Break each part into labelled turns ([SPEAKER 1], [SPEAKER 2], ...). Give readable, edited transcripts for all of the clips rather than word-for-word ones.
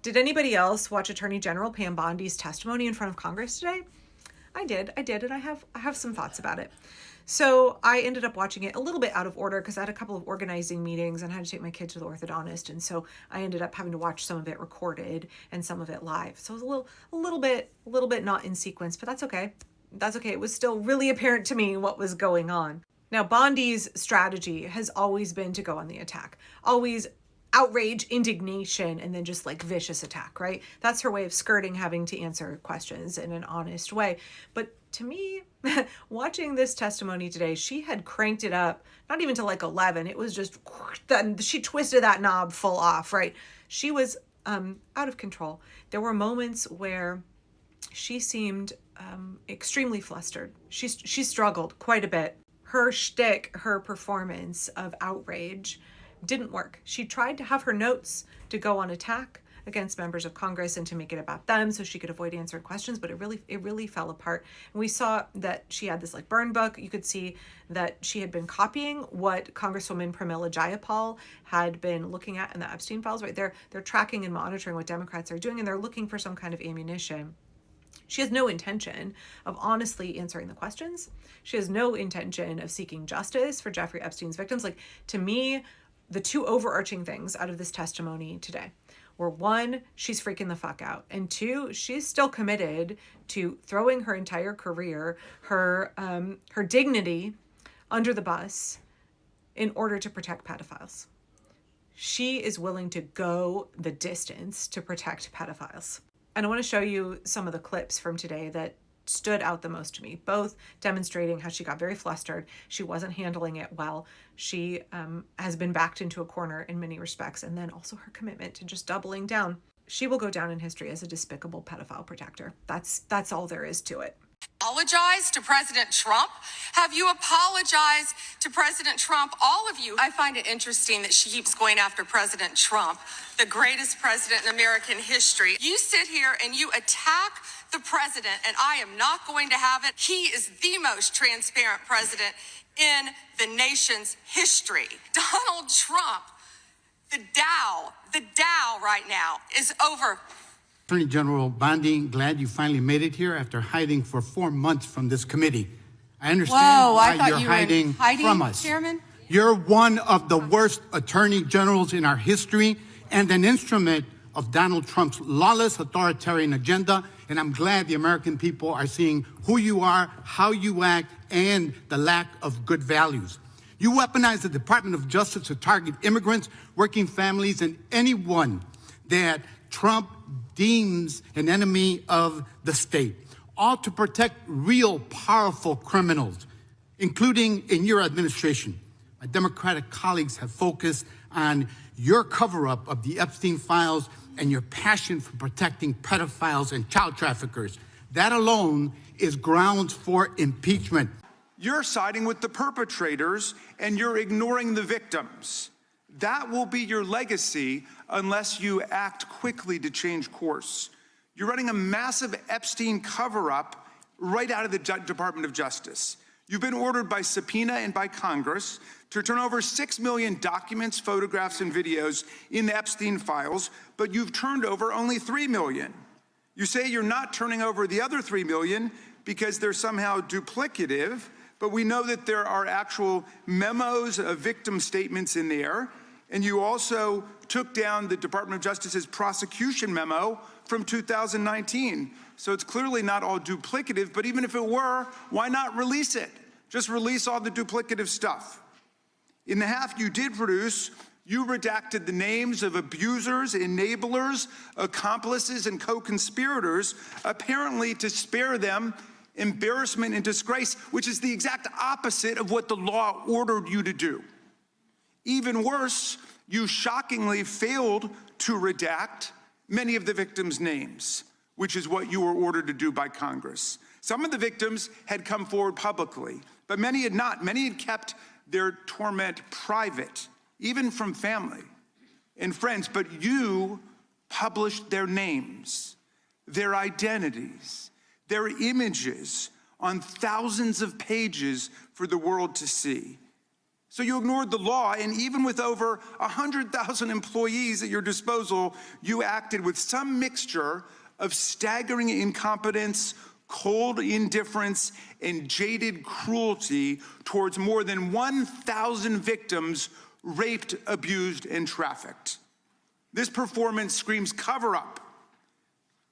[SPEAKER 1] Did anybody else watch Attorney General Pam Bondi's testimony in front of Congress today? I did, and I have some thoughts about it. So I ended up watching it a little bit out of order because I had a couple of organizing meetings and I had to take my kid to the orthodontist, and so I ended up having to watch some of it recorded and some of it live. So it was a little bit not in sequence, but that's okay. That's okay. It was still really apparent to me what was going on. Now, Bondi's strategy has always been to go on the attack, always outrage, indignation, and then just like vicious attack, right? That's her way of skirting having to answer questions in an honest way. But to me, watching this testimony today, she had cranked it up, not even to like 11. It was just, she twisted that knob full off, right? She was out of control. There were moments where she seemed extremely flustered. She struggled quite a bit. Her shtick, her performance of outrage didn't work. She tried to have her notes to go on attack against members of Congress and to make it about them so she could avoid answering questions, but it really fell apart. And we saw that she had this like burn book. You could see that she had been copying what Congresswoman Pramila Jayapal had been looking at in the Epstein files, right? They're tracking and monitoring what Democrats are doing, and they're looking for some kind of ammunition. She has no intention of honestly answering the questions. She has no intention of seeking justice for Jeffrey Epstein's victims. Like, to me, the two overarching things out of this testimony today were, one, she's freaking the fuck out, and two, she's still committed to throwing her entire career, her dignity under the bus in order to protect pedophiles. She is willing to go the distance to protect pedophiles. And I want to show you some of the clips from today that stood out the most to me, both demonstrating how she got very flustered. She wasn't handling it well. She has been backed into a corner in many respects, and then also her commitment to just doubling down. She will go down in history as a despicable pedophile protector. That's all there is to it.
[SPEAKER 2] Apologize to President Trump? Have you apologized to President Trump? All of you. I find it interesting that she keeps going after President Trump, the greatest president in American history. You sit here and you attack the president, and I am not going to have it. He is the most transparent president in the nation's history. Donald Trump, the Dow right now is over.
[SPEAKER 3] Attorney General Bondi, glad you finally made it here after hiding for 4 months from this committee. I understand why you're hiding from us.
[SPEAKER 2] Chairman?
[SPEAKER 3] You're one of the worst attorney generals in our history and an instrument of Donald Trump's lawless authoritarian agenda. And I'm glad the American people are seeing who you are, how you act, and the lack of good values. You weaponize the Department of Justice to target immigrants, working families, and anyone that Trump deems an enemy of the state, all to protect real powerful criminals, including in your administration. My Democratic colleagues have focused on your cover-up of the Epstein files and your passion for protecting pedophiles and child traffickers. That alone is grounds for impeachment.
[SPEAKER 4] You're siding with the perpetrators and you're ignoring the victims. That will be your legacy unless you act quickly to change course. You're running a massive Epstein cover-up right out of the Department of Justice. You've been ordered by subpoena and by Congress to turn over 6 million documents, photographs, and videos in the Epstein files, but you've turned over only 3 million. You say you're not turning over the other 3 million because they're somehow duplicative, but we know that there are actual memos of victim statements in there. And you also took down the Department of Justice's prosecution memo from 2019. So it's clearly not all duplicative, but even if it were, why not release it? Just release all the duplicative stuff. In the half you did produce, you redacted the names of abusers, enablers, accomplices, and co-conspirators, apparently to spare them embarrassment and disgrace, which is the exact opposite of what the law ordered you to do. Even worse, you shockingly failed to redact many of the victims' names, which is what you were ordered to do by Congress. Some of the victims had come forward publicly, but many had not. Many had kept their torment private, even from family and friends. But you published their names, their identities, their images on thousands of pages for the world to see. So you ignored the law, and even with over 100,000 employees at your disposal, you acted with some mixture of staggering incompetence, cold indifference, and jaded cruelty towards more than 1,000 victims raped, abused, and trafficked. This performance screams cover-up.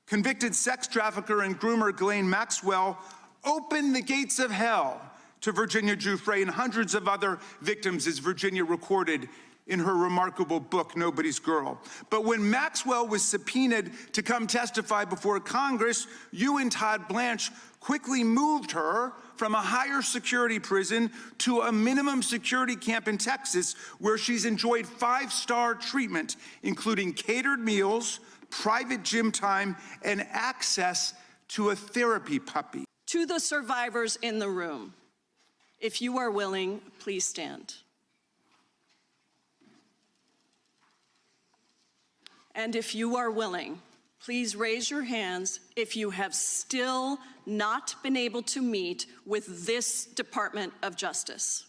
[SPEAKER 4] Convicted sex trafficker and groomer Ghislaine Maxwell opened the gates of hell to Virginia Giuffre and hundreds of other victims, as Virginia recorded in her remarkable book, Nobody's Girl. But when Maxwell was subpoenaed to come testify before Congress, you and Todd Blanche quickly moved her from a higher security prison to a minimum security camp in Texas, where she's enjoyed 5-star treatment, including catered meals, private gym time, and access to a therapy puppy.
[SPEAKER 5] To the survivors in the room, if you are willing, please stand. And if you are willing, please raise your hands if you have still not been able to meet with this Department of Justice.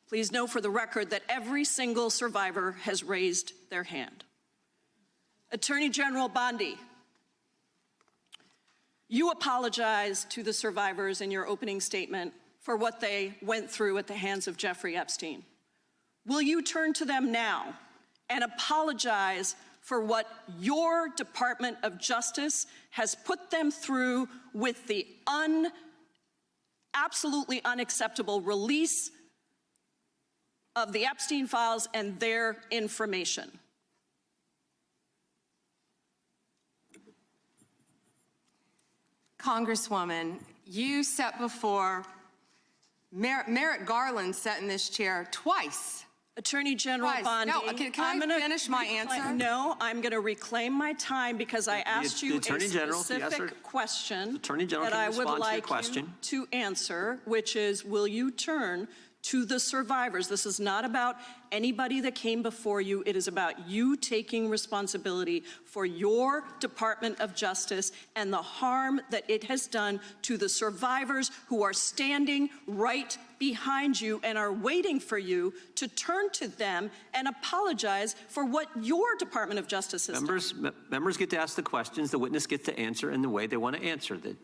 [SPEAKER 5] Please know for the record that every single survivor has raised their hand. Attorney General Bondi, you apologized to the survivors in your opening statement for what they went through at the hands of Jeffrey Epstein. Will you turn to them now and apologize for what your Department of Justice has put them through with the absolutely unacceptable release of the Epstein files and their information?
[SPEAKER 2] Congresswoman, you sat before, Merrick Garland sat in this chair twice.
[SPEAKER 5] Attorney General Bondi,
[SPEAKER 2] No, can I finish my answer?
[SPEAKER 5] No, I'm going to reclaim my time because I asked you a specific question that I would like you to answer, which is, will you turn to the survivors? This is not about anybody that came before you. It is about you taking responsibility for your Department of Justice and the harm that it has done to the survivors who are standing right behind you and are waiting for you to turn to them and apologize for what your Department of Justice has done.
[SPEAKER 6] Members get to ask the questions, the witness gets to answer in the way they want to answer. The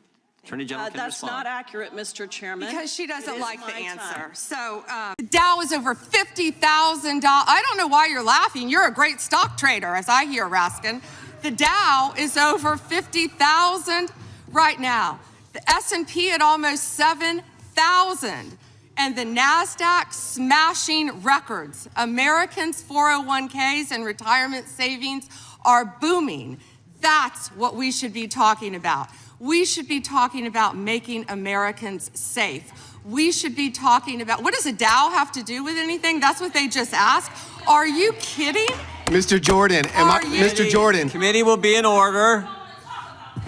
[SPEAKER 6] Attorney General can
[SPEAKER 5] That's
[SPEAKER 6] respond.
[SPEAKER 5] not accurate, Mr. Chairman.
[SPEAKER 2] Because she doesn't like the
[SPEAKER 5] my
[SPEAKER 2] answer.
[SPEAKER 5] time.
[SPEAKER 2] So the Dow is over $50,000. I don't know why you're laughing. You're a great stock trader, as I hear, Raskin. The Dow is over 50,000 right now. The S&P at almost 7,000. And the NASDAQ smashing records. Americans' 401ks and retirement savings are booming. That's what we should be talking about. We should be talking about making Americans safe. We should be talking about, what does a Dow have to do with anything? That's what they just asked. Are you kidding?
[SPEAKER 7] Mr. Jordan, Mr. Jordan.
[SPEAKER 6] Committee will be in order.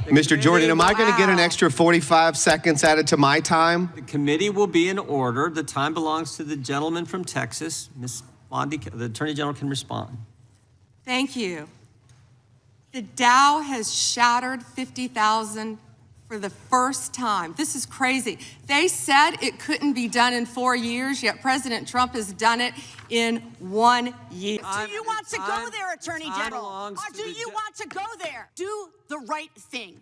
[SPEAKER 7] Mr. Jordan, am I going to get an extra 45 seconds added to my time?
[SPEAKER 6] The committee will be in order. The time belongs to the gentleman from Texas. Ms. Bondi, the Attorney General can respond.
[SPEAKER 2] Thank you. The Dow has shattered 50,000 for the first time. This is crazy. They said it couldn't be done in 4 years, yet President Trump has done it in 1 year.
[SPEAKER 8] Do you want to go there, Attorney General? Or do you want to go there? Do the right thing,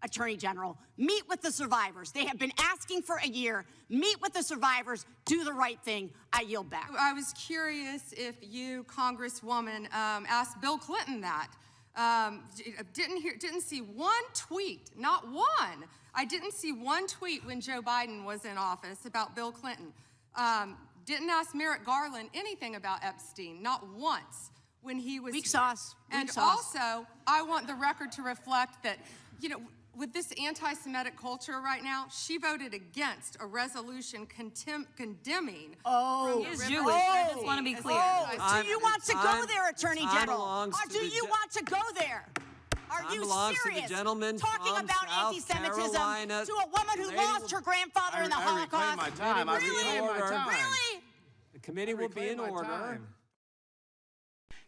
[SPEAKER 8] Attorney General. Meet with the survivors. They have been asking for a year. Meet with the survivors. Do the right thing. I yield back.
[SPEAKER 2] I was curious if you, Congresswoman, asked Bill Clinton that. Didn't see one tweet, not one. I didn't see one tweet when Joe Biden was in office about Bill Clinton. Didn't ask Merrick Garland anything about Epstein, not once when he was
[SPEAKER 8] Weak sauce.
[SPEAKER 2] And also, I want the record to reflect that, you know, with this anti-Semitic culture right now, she voted against a resolution condemning.
[SPEAKER 8] Oh,
[SPEAKER 2] is
[SPEAKER 8] Jewish.
[SPEAKER 2] I just want to be clear.
[SPEAKER 8] Do you want to go there, Attorney General? Or do
[SPEAKER 6] to
[SPEAKER 8] you want to go there? Are you serious? Talking about anti-Semitism to a woman who lost her grandfather in the Holocaust? Really?
[SPEAKER 6] The committee will be in order.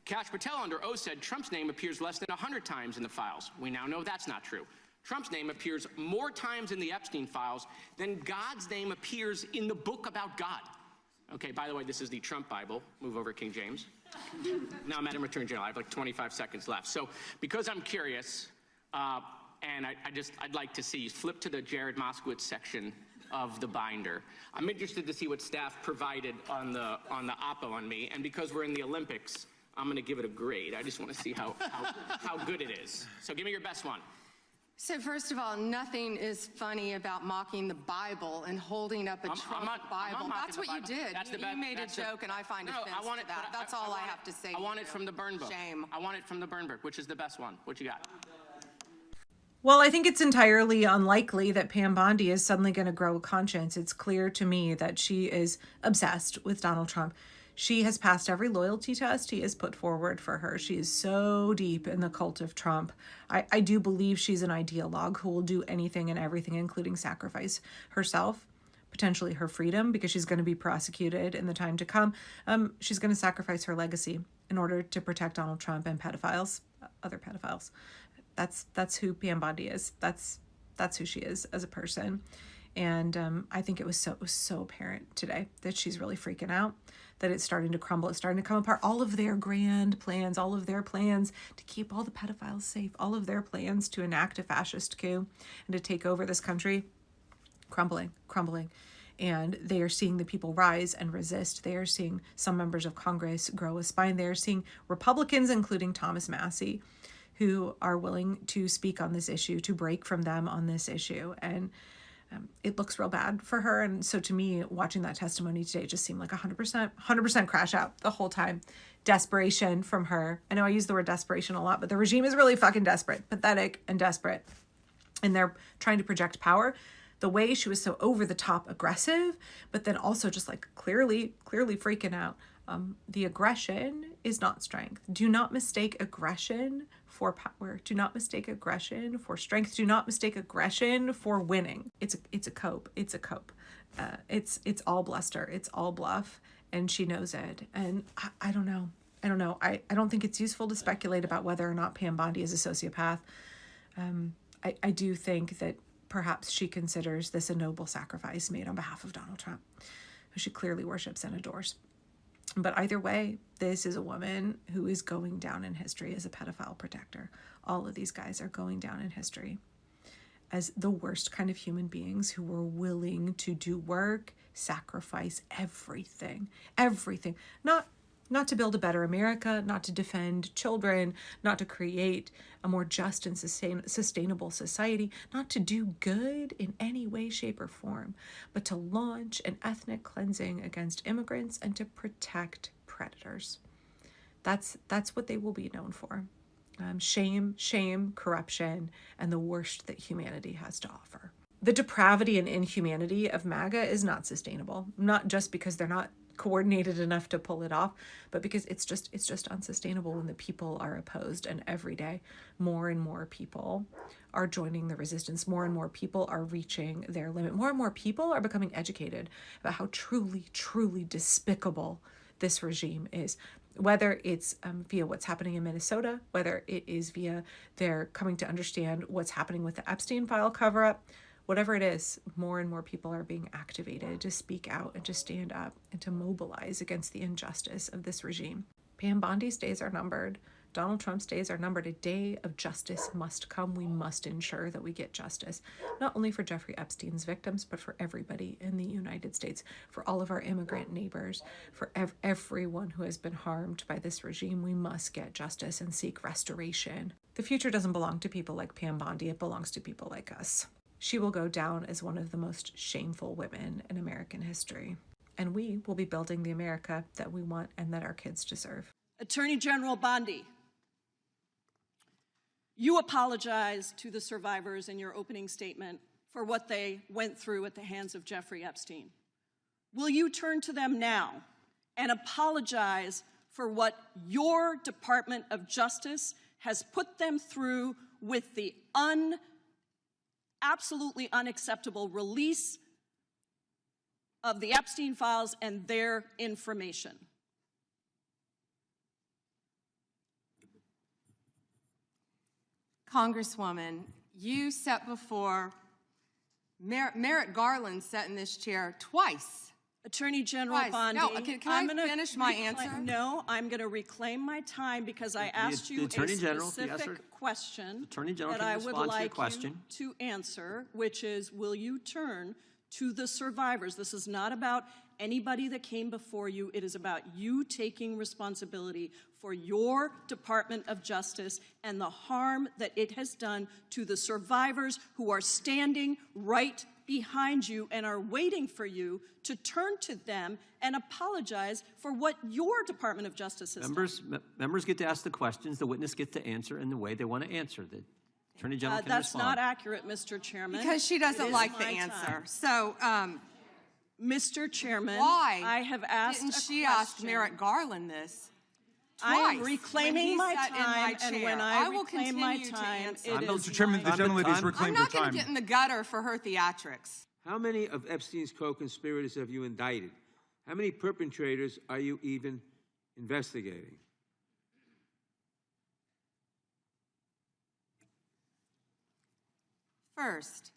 [SPEAKER 9] Kash Patel under oath said Trump's name appears less than 100 times in the files. We now know that's not true. Trump's name appears more times in the Epstein files than God's name appears in the book about God. Okay, by the way, this is the Trump Bible. Move over, King James. Now, Madam Attorney General, I have like 25 seconds left. So because I'm curious, and I'd like to see you flip to the Jared Moskowitz section of the binder. I'm interested to see what staff provided on the oppo on me, and because we're in the Olympics, I'm going to give it a grade. I just want to see how good it is. So give me your best one.
[SPEAKER 2] So first of all, nothing is funny about mocking the Bible and holding up a Trump Bible. That's what you did. You made a joke, and I find offense to that. That's all I have to say.
[SPEAKER 9] I want it from the burn book.
[SPEAKER 2] Shame.
[SPEAKER 9] I want it from the burn book, which is the best one. What you got?
[SPEAKER 1] Well, I think it's entirely unlikely that Pam Bondi is suddenly going to grow a conscience. It's clear to me that she is obsessed with Donald Trump. She has passed every loyalty test he has put forward for her. She is so deep in the cult of Trump. I do believe she's an ideologue who will do anything and everything, including sacrifice herself, potentially her freedom, because she's going to be prosecuted in the time to come. She's going to sacrifice her legacy in order to protect Donald Trump and pedophiles, other pedophiles. That's who Pam Bondi is. That's who she is as a person. And I think it was so apparent today that she's really freaking out, that it's starting to crumble. It's starting to come apart. All of their grand plans, all of their plans to keep all the pedophiles safe, all of their plans to enact a fascist coup and to take over this country, crumbling. And they are seeing the people rise and resist. They are seeing some members of Congress grow a spine. They are seeing Republicans, including Thomas Massie, who are willing to speak on this issue, to break from them on this issue. And it looks real bad for her. And so to me, watching that testimony today just seemed like 100% crash out the whole time. Desperation from her. I know I use the word desperation a lot, but the regime is really fucking desperate, pathetic and desperate. And they're trying to project power. The way she was so over the top aggressive, but then also just like clearly freaking out. The aggression is not strength. Do not mistake aggression for power. Do not mistake aggression for strength. Do not mistake aggression for winning. It's a cope. It's all bluster. It's all bluff, and she knows it. And I don't know. I don't think it's useful to speculate about whether or not Pam Bondi is a sociopath. I do think that perhaps she considers this a noble sacrifice made on behalf of Donald Trump, who she clearly worships and adores. But either way, this is a woman who is going down in history as a pedophile protector. All of these guys are going down in history as the worst kind of human beings who were willing to do work, sacrifice everything. Not to build a better America, not to defend children, not to create a more just and sustainable society, not to do good in any way, shape, or form, but to launch an ethnic cleansing against immigrants and to protect predators. That's what they will be known for. Shame, corruption, and the worst that humanity has to offer. The depravity and inhumanity of MAGA is not sustainable, not just because they're not coordinated enough to pull it off, but because it's just unsustainable when the people are opposed. And every day more and more people are joining the resistance. More and more people are reaching their limit. More and more people are becoming educated about how truly despicable this regime is, whether it's via what's happening in Minnesota, whether it is via their coming to understand what's happening with the Epstein file cover-up. Whatever it is, more and more people are being activated to speak out and to stand up and to mobilize against the injustice of this regime. Pam Bondi's days are numbered. Donald Trump's days are numbered. A day of justice must come. We must ensure that we get justice, not only for Jeffrey Epstein's victims, but for everybody in the United States, for all of our immigrant neighbors, for everyone who has been harmed by this regime. We must get justice and seek restoration. The future doesn't belong to people like Pam Bondi. It belongs to people like us. She will go down as one of the most shameful women in American history. And we will be building the America that we want and that our kids deserve.
[SPEAKER 5] Attorney General Bondi, you apologized to the survivors in your opening statement for what they went through at the hands of Jeffrey Epstein. Will you turn to them now and apologize for what your Department of Justice has put them through with the absolutely unacceptable release of the Epstein files and their information?
[SPEAKER 2] Congresswoman, You sat before, Merrick Garland sat in this chair twice.
[SPEAKER 5] Attorney General Bondi,
[SPEAKER 2] No, can I finish my answer?
[SPEAKER 5] No, I'm going to reclaim my time because I asked you a specific question that I would like you to answer, which is, will you turn to the survivors? This is not about anybody that came before you. It is about you taking responsibility for your Department of Justice and the harm that it has done to the survivors who are standing right behind you and are waiting for you to turn to them and apologize for what your Department of Justice has done.
[SPEAKER 6] Members get to ask the questions, the witness gets to answer in the way they want to answer. The Attorney General can
[SPEAKER 5] That's
[SPEAKER 6] respond.
[SPEAKER 5] not accurate, Mr. Chairman.
[SPEAKER 2] Because she doesn't like the answer. So,
[SPEAKER 5] Mr. Chairman,
[SPEAKER 2] why
[SPEAKER 5] I have asked
[SPEAKER 2] didn't
[SPEAKER 5] a
[SPEAKER 2] she
[SPEAKER 5] question.
[SPEAKER 2] ask Merrick Garland this?
[SPEAKER 5] I am reclaiming my time, and when I reclaim my time, it is
[SPEAKER 4] Mr. Chairman, the gentlelady has reclaimed her
[SPEAKER 2] I'm not going
[SPEAKER 4] time.
[SPEAKER 2] to get in the gutter for her theatrics.
[SPEAKER 10] How many of Epstein's co-conspirators have you indicted? How many perpetrators are you even investigating?
[SPEAKER 2] First,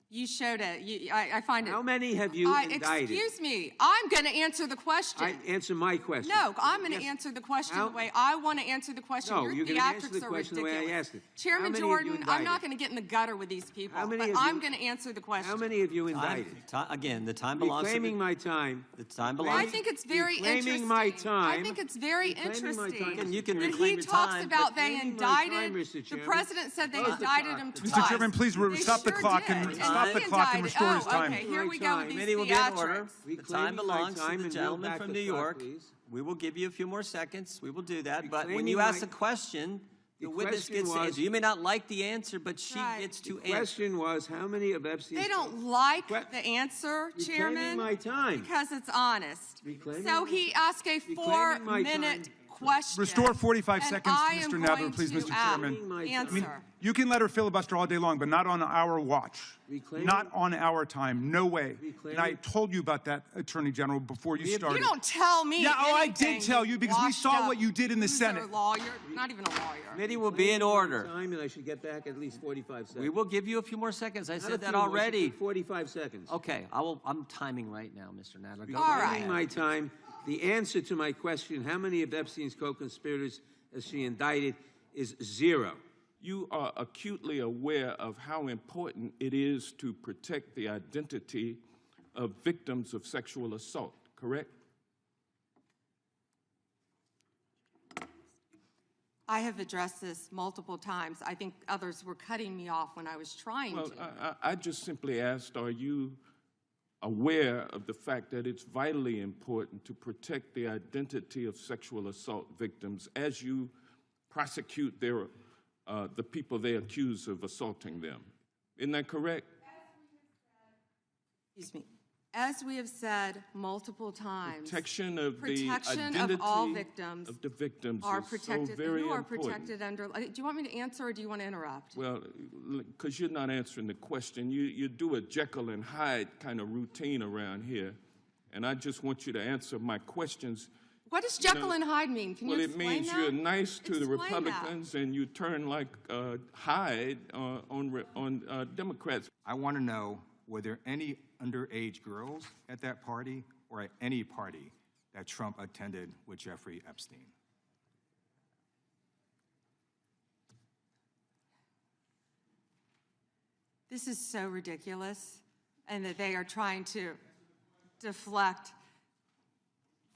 [SPEAKER 2] you showed it. I find it.
[SPEAKER 10] How many have you indicted?
[SPEAKER 2] Excuse me. I'm going to answer the question.
[SPEAKER 10] Answer my question.
[SPEAKER 2] No, I'm going to answer the question the way I want to answer the question.
[SPEAKER 10] No,
[SPEAKER 2] Your
[SPEAKER 10] you're going to answer
[SPEAKER 2] theatrics
[SPEAKER 10] the
[SPEAKER 2] are
[SPEAKER 10] question
[SPEAKER 2] ridiculous.
[SPEAKER 10] the way I asked it.
[SPEAKER 2] Chairman Jordan, I'm not going to get in the gutter with these people, but I'm going to answer the question.
[SPEAKER 10] How many have you indicted?
[SPEAKER 6] Again, the time belongs to
[SPEAKER 10] Reclaiming my time.
[SPEAKER 6] The time belongs.
[SPEAKER 2] I think it's very interesting.
[SPEAKER 10] Reclaiming my time.
[SPEAKER 2] I think it's very interesting.
[SPEAKER 6] You can
[SPEAKER 2] When
[SPEAKER 6] reclaim
[SPEAKER 2] he
[SPEAKER 6] your
[SPEAKER 2] talks
[SPEAKER 6] time.
[SPEAKER 2] about they
[SPEAKER 10] Reclaiming my time,
[SPEAKER 2] indicted,
[SPEAKER 10] Mr.
[SPEAKER 2] the
[SPEAKER 10] Chairman.
[SPEAKER 2] president said they indicted him twice.
[SPEAKER 4] Mr. Chairman, please
[SPEAKER 2] They
[SPEAKER 4] stop the
[SPEAKER 2] sure
[SPEAKER 4] clock
[SPEAKER 2] did.
[SPEAKER 4] and
[SPEAKER 2] And
[SPEAKER 4] stop the
[SPEAKER 2] he
[SPEAKER 4] clock and
[SPEAKER 2] indicted.
[SPEAKER 4] restore his time.
[SPEAKER 2] Okay, here we go with these
[SPEAKER 6] Committee will be in order.
[SPEAKER 2] theatrics.
[SPEAKER 6] The time
[SPEAKER 10] Reclaiming my
[SPEAKER 6] belongs
[SPEAKER 10] time
[SPEAKER 6] to the
[SPEAKER 10] and
[SPEAKER 6] gentleman
[SPEAKER 10] roll
[SPEAKER 6] from
[SPEAKER 10] back
[SPEAKER 6] New
[SPEAKER 10] the clock,
[SPEAKER 6] York.
[SPEAKER 10] please.
[SPEAKER 6] We will give you a few more seconds. We will do that. But when
[SPEAKER 10] Reclaiming
[SPEAKER 6] you ask
[SPEAKER 10] my-
[SPEAKER 6] a question, the witness
[SPEAKER 10] question
[SPEAKER 6] gets to
[SPEAKER 10] was-
[SPEAKER 6] answer. You may not like the answer, but she
[SPEAKER 2] Right.
[SPEAKER 6] gets to
[SPEAKER 10] The
[SPEAKER 6] answer.
[SPEAKER 10] question was, how many of Epstein's...
[SPEAKER 2] They don't like
[SPEAKER 10] What?
[SPEAKER 2] the answer,
[SPEAKER 10] Reclaiming
[SPEAKER 2] Chairman,
[SPEAKER 10] my time.
[SPEAKER 2] because it's honest.
[SPEAKER 10] Reclaiming
[SPEAKER 2] So
[SPEAKER 10] my-
[SPEAKER 2] he asked a
[SPEAKER 10] Reclaiming my
[SPEAKER 2] 4-minute
[SPEAKER 10] time.
[SPEAKER 2] question.
[SPEAKER 4] Restore 45
[SPEAKER 2] and
[SPEAKER 4] seconds to
[SPEAKER 2] I
[SPEAKER 4] Mr.
[SPEAKER 2] am
[SPEAKER 4] Nadler,
[SPEAKER 2] going
[SPEAKER 4] please,
[SPEAKER 2] to
[SPEAKER 4] Mr. Chairman.
[SPEAKER 2] Answer.
[SPEAKER 4] You can let her filibuster all day long, but not on our watch.
[SPEAKER 10] Reclaiming-
[SPEAKER 4] Not on our time. No way.
[SPEAKER 10] Reclaiming-
[SPEAKER 4] And I told you about that, Attorney General, before you started.
[SPEAKER 2] You don't tell me
[SPEAKER 4] Yeah, I
[SPEAKER 2] anything,
[SPEAKER 4] did tell you because we
[SPEAKER 2] washed
[SPEAKER 4] saw
[SPEAKER 2] up
[SPEAKER 4] what you did in the
[SPEAKER 2] loser
[SPEAKER 4] Senate.
[SPEAKER 2] Lawyer, not even a lawyer.
[SPEAKER 6] Committee will be in order.
[SPEAKER 10] Time, and I should get back at least 45 seconds.
[SPEAKER 6] We will give you a few more seconds. I
[SPEAKER 10] Not a
[SPEAKER 6] said that
[SPEAKER 10] few more,
[SPEAKER 6] already.
[SPEAKER 10] 45 seconds.
[SPEAKER 6] Okay, I'm timing right now, Mr. Nadler. Go
[SPEAKER 2] All
[SPEAKER 6] ahead.
[SPEAKER 2] right.
[SPEAKER 10] Reclaiming my time. The answer to my question, how many of Epstein's co-conspirators has she indicted, is 0.
[SPEAKER 11] You are acutely aware of how important it is to protect the identity of victims of sexual assault, correct?
[SPEAKER 2] I have addressed this multiple times. I think others were cutting me off when I was trying
[SPEAKER 11] Well,
[SPEAKER 2] to.
[SPEAKER 11] I just simply asked, are you aware of the fact that it's vitally important to protect the identity of sexual assault victims as you prosecute their, the people they accuse of assaulting them? Isn't that correct?
[SPEAKER 2] Excuse me. As we have said multiple times,
[SPEAKER 11] Protection of the
[SPEAKER 2] protection
[SPEAKER 11] identity
[SPEAKER 2] of all victims
[SPEAKER 11] of the victims
[SPEAKER 2] are
[SPEAKER 11] is
[SPEAKER 2] protected.
[SPEAKER 11] so very
[SPEAKER 2] You are
[SPEAKER 11] important.
[SPEAKER 2] protected under. Do you want me to answer or do you want to interrupt?
[SPEAKER 11] Well, because you're not answering the question. You do a Jekyll and Hyde kind of routine around here, and I just want you to answer my questions.
[SPEAKER 2] What does Jekyll and Hyde mean? Can you explain
[SPEAKER 11] means
[SPEAKER 2] that?
[SPEAKER 11] you're nice to the
[SPEAKER 2] Explain
[SPEAKER 11] Republicans and you turn like Hyde on Democrats.
[SPEAKER 12] I want to know, were there any underage girls at that party or at any party that Trump attended with Jeffrey Epstein?
[SPEAKER 2] This is so ridiculous, and that they are trying to deflect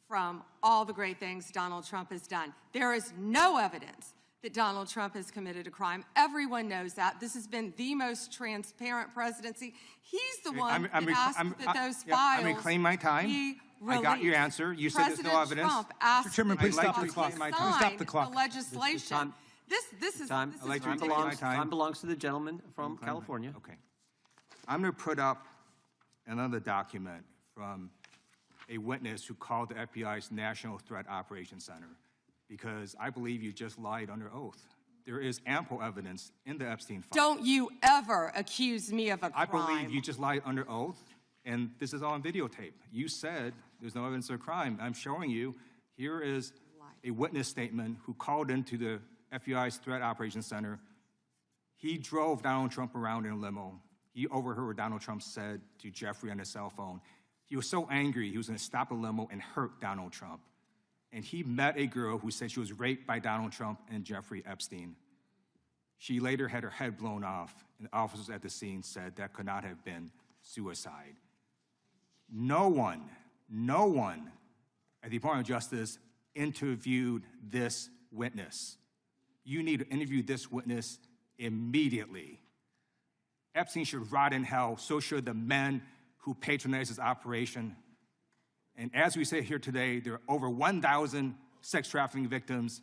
[SPEAKER 2] from all the great things Donald Trump has done. There is no evidence that Donald Trump has committed a crime. Everyone knows that. This has been the most transparent presidency. He's the one that asked that those files
[SPEAKER 12] I reclaim my time.
[SPEAKER 2] be
[SPEAKER 12] I got your
[SPEAKER 2] released.
[SPEAKER 12] answer. You said there's no
[SPEAKER 2] President
[SPEAKER 12] evidence.
[SPEAKER 2] Trump asked
[SPEAKER 4] Mr. Chairman, please
[SPEAKER 2] that
[SPEAKER 4] stop the
[SPEAKER 2] he
[SPEAKER 4] clock.
[SPEAKER 2] sign
[SPEAKER 4] Please stop the clock.
[SPEAKER 2] The legislation. This is
[SPEAKER 6] Time
[SPEAKER 2] ridiculous.
[SPEAKER 6] belongs to the gentleman from California.
[SPEAKER 12] Okay. I'm going to put up another document from a witness who called the FBI's National Threat Operations Center because I believe you just lied under oath. There is ample evidence in the Epstein file.
[SPEAKER 2] Don't you ever accuse me of a crime.
[SPEAKER 12] I believe you just lied under oath, and this is all on videotape. You said there's no evidence of a crime. I'm showing you. Here is a witness statement who called into the FBI's Threat Operations Center. He drove Donald Trump around in a limo. He overheard what Donald Trump said to Jeffrey on his cell phone. He was so angry, he was going to stop a limo and hurt Donald Trump. And he met a girl who said she was raped by Donald Trump and Jeffrey Epstein. She later had her head blown off, and officers at the scene said that could not have been suicide. No one at the Department of Justice interviewed this witness. You need to interview this witness immediately. Epstein should rot in hell, so should the men who patronized his operation. And as we say here today, there are over 1,000 sex trafficking victims,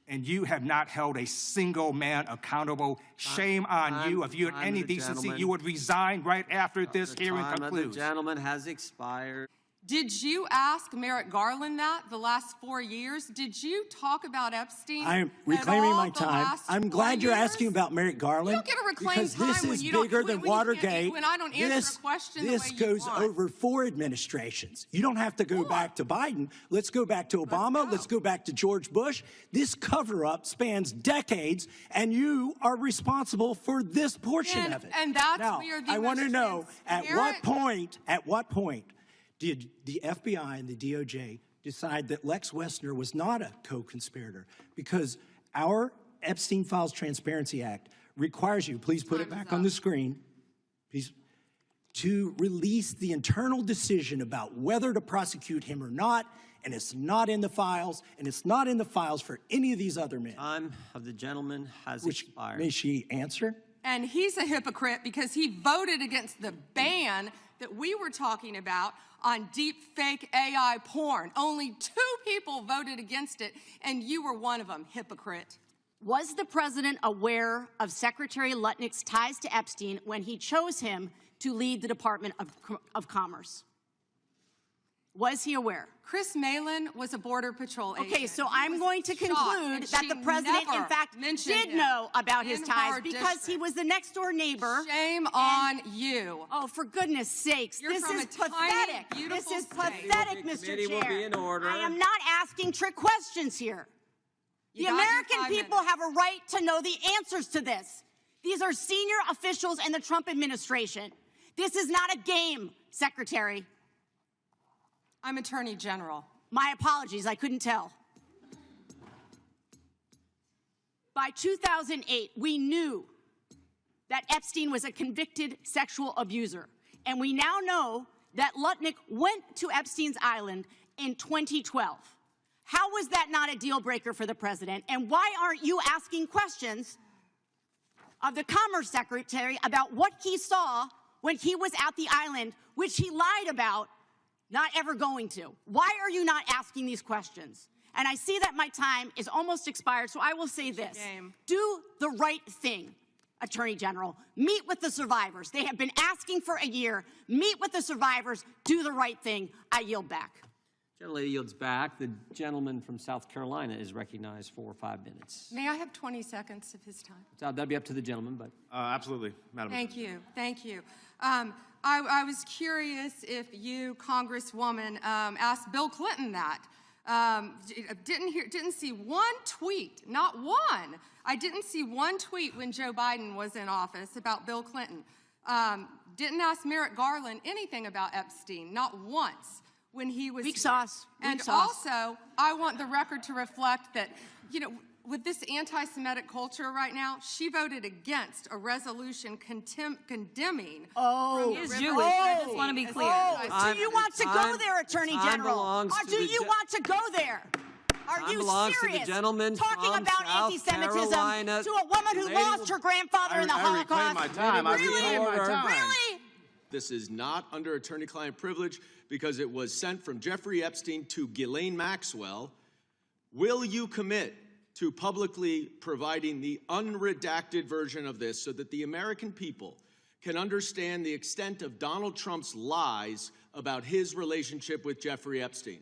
[SPEAKER 12] and you have not held a single man accountable. Shame on you. If you had any decency, you would resign right after this hearing concludes.
[SPEAKER 6] The gentleman has expired.
[SPEAKER 2] Did you ask Merrick Garland that the last 4 years? Did you talk about Epstein?
[SPEAKER 13] I'm reclaiming my time. I'm glad you're asking about Merrick Garland.
[SPEAKER 2] You don't get to reclaim
[SPEAKER 13] because
[SPEAKER 2] time
[SPEAKER 13] this
[SPEAKER 2] when
[SPEAKER 13] is
[SPEAKER 2] you don't,
[SPEAKER 13] bigger than Watergate.
[SPEAKER 2] When I don't answer a question the way
[SPEAKER 13] this
[SPEAKER 2] you
[SPEAKER 13] goes
[SPEAKER 2] want.
[SPEAKER 13] over 4 administrations. You don't have to go back to Biden. Let's go back to Obama. Let's go back to George Bush. This cover-up spans decades, and you are responsible for this portion of it.
[SPEAKER 2] And that's
[SPEAKER 13] now,
[SPEAKER 2] where the
[SPEAKER 13] I want to know at what point did the FBI and the DOJ decide that Lex Wessner was not a co-conspirator? Because our Epstein Files Transparency Act requires you, please put it back on the screen, please, to release the internal decision about whether to prosecute him or not, and it's not in the files, and it's not in the files for any of these other men.
[SPEAKER 6] Time of the gentleman has expired.
[SPEAKER 13] May she answer?
[SPEAKER 2] And he's a hypocrite because he voted against the ban that we were talking about on deep fake AI porn. Only 2 people voted against it, and you were one of them, hypocrite.
[SPEAKER 8] Was the president aware of Secretary Lutnick's ties to Epstein when he chose him to lead the Department of Commerce? Was he aware?
[SPEAKER 2] Chris Malin was a Border Patrol agent.
[SPEAKER 8] Okay, so I'm going to conclude that the president, in fact, did know about his ties because he was the next-door neighbor.
[SPEAKER 2] Shame on you.
[SPEAKER 8] Oh, for goodness sakes.
[SPEAKER 2] You're
[SPEAKER 8] this
[SPEAKER 2] from
[SPEAKER 8] is
[SPEAKER 2] a tiny,
[SPEAKER 8] pathetic.
[SPEAKER 2] beautiful
[SPEAKER 8] This is
[SPEAKER 2] state.
[SPEAKER 8] pathetic, Mr.
[SPEAKER 6] Will be
[SPEAKER 8] Chair.
[SPEAKER 6] in order.
[SPEAKER 8] I am not asking trick questions here.
[SPEAKER 2] You
[SPEAKER 8] The
[SPEAKER 2] got your
[SPEAKER 8] American
[SPEAKER 2] 5
[SPEAKER 8] people have a right to know the answers to this. These are senior officials in the Trump administration. This is not a game, Secretary.
[SPEAKER 2] I'm Attorney General.
[SPEAKER 8] My apologies, I couldn't tell. By 2008, we knew that Epstein was a convicted sexual abuser. And we now know that Lutnick went to Epstein's Island in 2012. How was that not a deal breaker for the president? And why aren't you asking questions of the Commerce Secretary about what he saw when he was at the island, which he lied about not ever going to? Why are you not asking these questions? And I see that my time is almost expired, so I will say this. Do the right thing, Attorney General. Meet with the survivors. They have been asking for a year. Meet with the survivors. Do the right thing. I yield back.
[SPEAKER 6] Gentlelady yields back. The gentleman from South Carolina is recognized for 5 minutes.
[SPEAKER 2] May I have 20 seconds of his time?
[SPEAKER 6] That'll be up to the gentleman, but.
[SPEAKER 14] Absolutely, Madam
[SPEAKER 2] Thank you. Thank you. I was curious if you, Congresswoman, asked Bill Clinton that. Didn't see one tweet, not one. I didn't see one tweet when Joe Biden was in office about Bill Clinton. Didn't ask Merrick Garland anything about Epstein, not once when he was.
[SPEAKER 8] Weak sauce.
[SPEAKER 2] And also, I want the record to reflect that, you know, with this anti-Semitic culture right now, she voted against a resolution condemning.
[SPEAKER 8] Oh,
[SPEAKER 2] from the
[SPEAKER 8] Jewish.
[SPEAKER 2] river
[SPEAKER 8] I
[SPEAKER 2] just
[SPEAKER 8] want to be clear. Do you want to go there, Attorney General? Or do you want to go there? Are you serious? Talking about anti-Semitism to a woman who lost her grandfather in the Holocaust? Really?
[SPEAKER 15] This is not under attorney-client privilege because it was sent from Jeffrey Epstein to Ghislaine Maxwell. Will you commit to publicly providing the unredacted version of this so that the American people can understand the extent of Donald Trump's lies about his relationship with Jeffrey Epstein?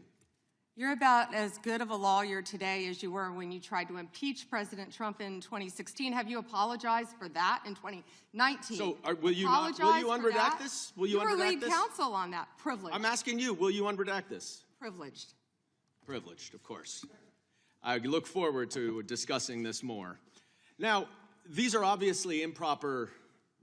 [SPEAKER 2] You're about as good of a lawyer today as you were when you tried to impeach President Trump in 2016. Have you apologized for that in 2019?
[SPEAKER 15] So will you unredact this? Will you
[SPEAKER 2] were
[SPEAKER 15] unredact
[SPEAKER 2] lead
[SPEAKER 15] this?
[SPEAKER 2] counsel on that. Privileged.
[SPEAKER 15] I'm asking you, will you unredact this?
[SPEAKER 2] Privileged.
[SPEAKER 15] Privileged, of course. I look forward to discussing this more. Now, these are obviously improper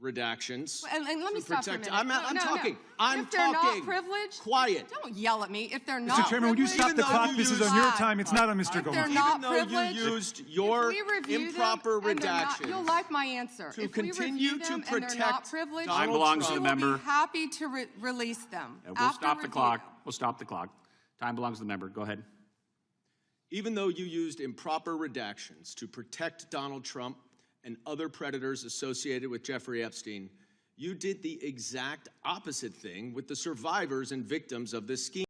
[SPEAKER 15] redactions.
[SPEAKER 2] And let me stop for a minute.
[SPEAKER 15] I'm talking. I'm
[SPEAKER 2] if they're
[SPEAKER 15] talking.
[SPEAKER 2] not privileged,
[SPEAKER 15] quiet.
[SPEAKER 2] Don't yell at me. If they're not
[SPEAKER 4] Mr. Chairman, would you stop the clock? This is on your time. It's not on Mr.
[SPEAKER 2] If they're
[SPEAKER 4] Goldstein.
[SPEAKER 2] not
[SPEAKER 15] Even though
[SPEAKER 2] privileged,
[SPEAKER 15] you used your
[SPEAKER 2] if we review
[SPEAKER 15] improper
[SPEAKER 2] them and they're not-
[SPEAKER 15] redactions
[SPEAKER 2] you'll like my answer.
[SPEAKER 15] to
[SPEAKER 2] If we
[SPEAKER 15] continue
[SPEAKER 2] review
[SPEAKER 15] to
[SPEAKER 2] them and they're not
[SPEAKER 15] protect
[SPEAKER 2] privileged,
[SPEAKER 15] Donald
[SPEAKER 14] Time belongs
[SPEAKER 15] Trump.
[SPEAKER 14] to the
[SPEAKER 2] we will
[SPEAKER 14] member.
[SPEAKER 2] be happy to release them.
[SPEAKER 14] We'll
[SPEAKER 2] after
[SPEAKER 14] stop the
[SPEAKER 2] review.
[SPEAKER 14] clock. We'll stop the clock. Time belongs to the member. Go ahead.
[SPEAKER 15] Even though you used improper redactions to protect Donald Trump and other predators associated with Jeffrey Epstein, you did the exact opposite thing with the survivors and victims of this scheme.